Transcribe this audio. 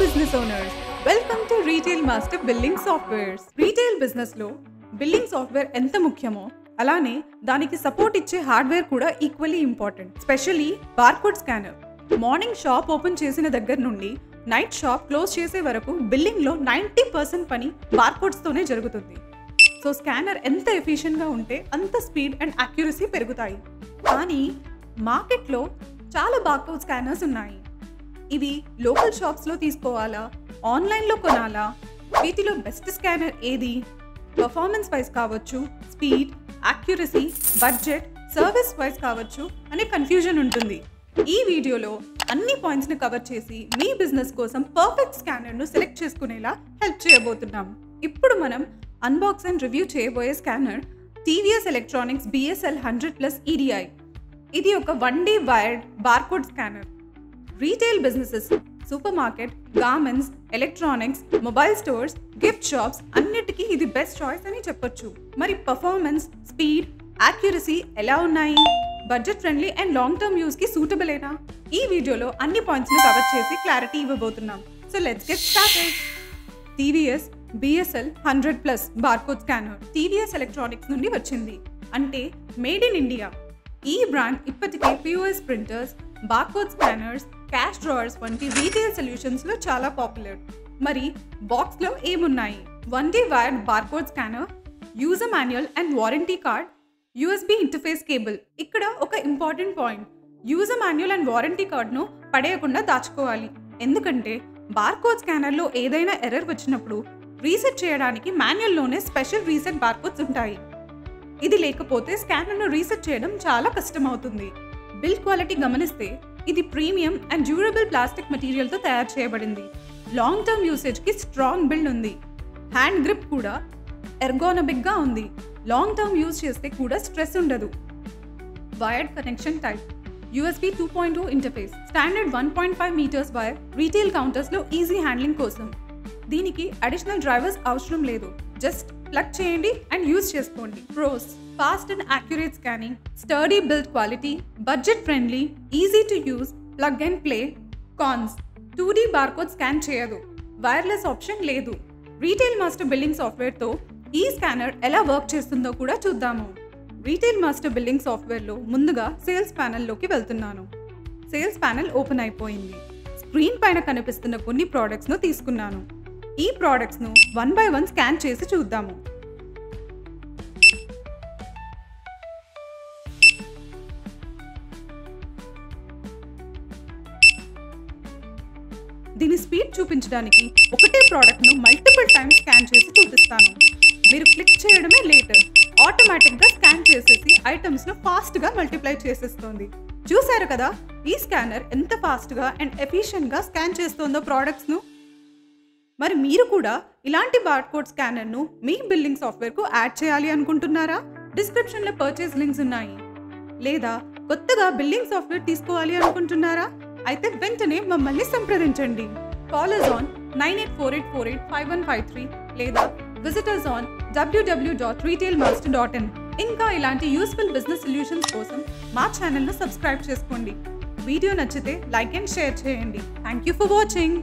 business owners. Welcome to Retail Master Billing Softwares. Retail business లో billing software ఎంత ముఖ్యమో అలానే దానికి సపోర్ట్ ఇచ్చే హార్డ్వేర్ కూడా equally important. Specially barcode scanner. Morning shop open చేసిన దగ్గర నుండి నైట్ షాప్ క్లోజ్ చేసే వరకు బిల్లింగ్లో 90% పని బార్కోడ్స్తోనే జరుగుతుంది. సో స్కానర్ ఎంత ఎఫిషియెంట్గా ఉంటే అంత స్పీడ్ అండ్ యాక్యురసీ పెరుగుతాయి. కానీ మార్కెట్లో చాలా బార్కోడ్ స్కానర్స్ ఉన్నాయి. ఇవి లోకల్ షాప్స్లో తీసుకోవాలా, ఆన్లైన్లో కొనాలా, వీటిలో బెస్ట్ స్కానర్ ఏది, పర్ఫార్మెన్స్ వైజ్ కావచ్చు, speed, accuracy, budget, service wise కావచ్చు అనే కన్ఫ్యూజన్ ఉంటుంది. ఈ వీడియోలో అన్ని పాయింట్స్ని కవర్ చేసి మీ బిజినెస్ కోసం పర్ఫెక్ట్ స్కానర్ను సెలెక్ట్ చేసుకునేలా హెల్ప్ చేయబోతున్నాం. ఇప్పుడు మనం అన్బాక్స్ అండ్ రివ్యూ చేయబోయే scanner TVS electronics BSL 100+ EDI. ఇది ఒక 1D wired barcode scanner. Retail businesses, super market, garments, electronics, mobile stores, gift shops అన్నిటికీ ఇది బెస్ట్ చాయిస్ అని చెప్పొచ్చు. మరి పర్ఫార్మెన్స్, స్పీడ్, యాక్యురసీ ఎలా ఉన్నాయి? Budget friendly and long term యూస్కి సూటబులేనా? ఈ వీడియోలో అన్ని పాయింట్స్ని కవర్ చేసి క్లారిటీ ఇవ్వబోతున్నాం. So let's get started. TVS BSL 100+ barcode scanner TVS electronics నుండి వచ్చింది. అంటే మేడ్ ఇన్ ఇండియా. ఈ బ్రాండ్ ఇప్పటికే POS printers, barcode scanners, cash drawers వంటి రీటైల్ సొల్యూషన్స్లో చాలా పాపులర్. మరి బాక్స్లో ఏమున్నాయి? 1D wired barcode scanner, user manual and warranty card, USB interface cable. ఇక్కడ ఒక important point, user manual and warranty కార్డ్ను పడేయకుండా దాచుకోవాలి. ఎందుకంటే బార్కోడ్ స్కానర్లో ఏదైనా ఎర్రర్ వచ్చినప్పుడు రీసెట్ చేయడానికి మాన్యువల్లోనే స్పెషల్ రీసెట్ బార్కోడ్స్ ఉంటాయి. ఇది లేకపోతే స్కానర్ను రీసెట్ చేయడం చాలా కష్టమవుతుంది. బిల్డ్ క్వాలిటీ గమనిస్తే ఇది ప్రీమియం అండ్ డ్యూరబుల్ ప్లాస్టిక్ మెటీరియల్తో తయారు చేయబడింది. లాంగ్ టర్మ్ యూసేజ్కి స్ట్రాంగ్ బిల్డ్ ఉంది. హ్యాండ్ గ్రిప్ కూడా ఎర్గోనమిక్గా ఉంది. లాంగ్ టర్మ్ యూజ్ చేస్తే కూడా స్ట్రెస్ ఉండదు. Wired connection type, USB 2.0 interface, standard 1.5 metres wire retail కౌంటర్స్లో ఈజీ హ్యాండ్లింగ్ కోసం. దీనికి అడిషనల్ డ్రైవర్స్ అవసరం లేదు. జస్ట్ ప్లగ్ చేయండి అండ్ యూజ్ చేసుకోండి. Pros: fast and accurate scanning, sturdy build quality, budget friendly, easy to use, plug and play. Cons: 2D barcode scan చేయదు, wireless option లేదు. Retail master billing సాఫ్ట్వేర్తో ఈ scanner ఎలా work చేస్తుందో కూడా చూద్దాము. రీటైల్ మాస్టర్ బిల్లింగ్ సాఫ్ట్వేర్లో ముందుగా సేల్స్ ప్యానెల్లోకి వెళ్తున్నాను. సేల్స్ ప్యానెల్ ఓపెన్ అయిపోయింది. స్క్రీన్ పైన కనిపిస్తున్న కొన్ని ప్రోడక్ట్స్ను తీసుకున్నాను. ఈ ప్రోడక్ట్స్ను 1 by 1 స్కాన్ చేసి చూద్దాము. దీని స్పీడ్ చూపించడానికి ఒకటే ప్రోడక్ట్ను మల్టిపుల్ టైమ్స్ స్కాన్ చేసి చూపిస్తాను. మీరు క్లిక్ చేయడమే లేట్, ఆటోమేటిక్గా స్కాన్ చేసేసి ఐటమ్స్ను ఫాస్ట్గా మల్టిప్లై చేసేస్తుంది. చూసారు కదా ఈ స్కానర్ ఎంత ఫాస్ట్గా అండ్ ఎఫిషియెంట్గా స్కాన్ చేస్తుందో ప్రోడక్ట్స్ను. మరి మీరు కూడా ఇలాంటి బార్కోడ్ స్కానర్ను మీ బిల్లింగ్ సాఫ్ట్వేర్కు యాడ్ చేయాలి అనుకుంటున్నారా? డిస్క్రిప్షన్లో పర్చేస్ లింక్స్ ఉన్నాయి. లేదా కొత్తగా బిల్లింగ్ సాఫ్ట్వేర్ తీసుకోవాలి అనుకుంటున్నారా? అయితే వెంటనే మమ్మల్ని సంప్రదించండి. కాలర్స్ ఆన్ 9848485153 లేదా విజిటర్స్ ఆన్ www.retailmaster.in. ఇంకా ఇలాంటి యూస్ఫుల్ బిజినెస్ సొల్యూషన్స్ కోసం మా ఛానల్ను సబ్స్క్రైబ్ చేసుకోండి. వీడియో నచ్చితే లైక్ అండ్ షేర్ చేయండి. Thank you for watching.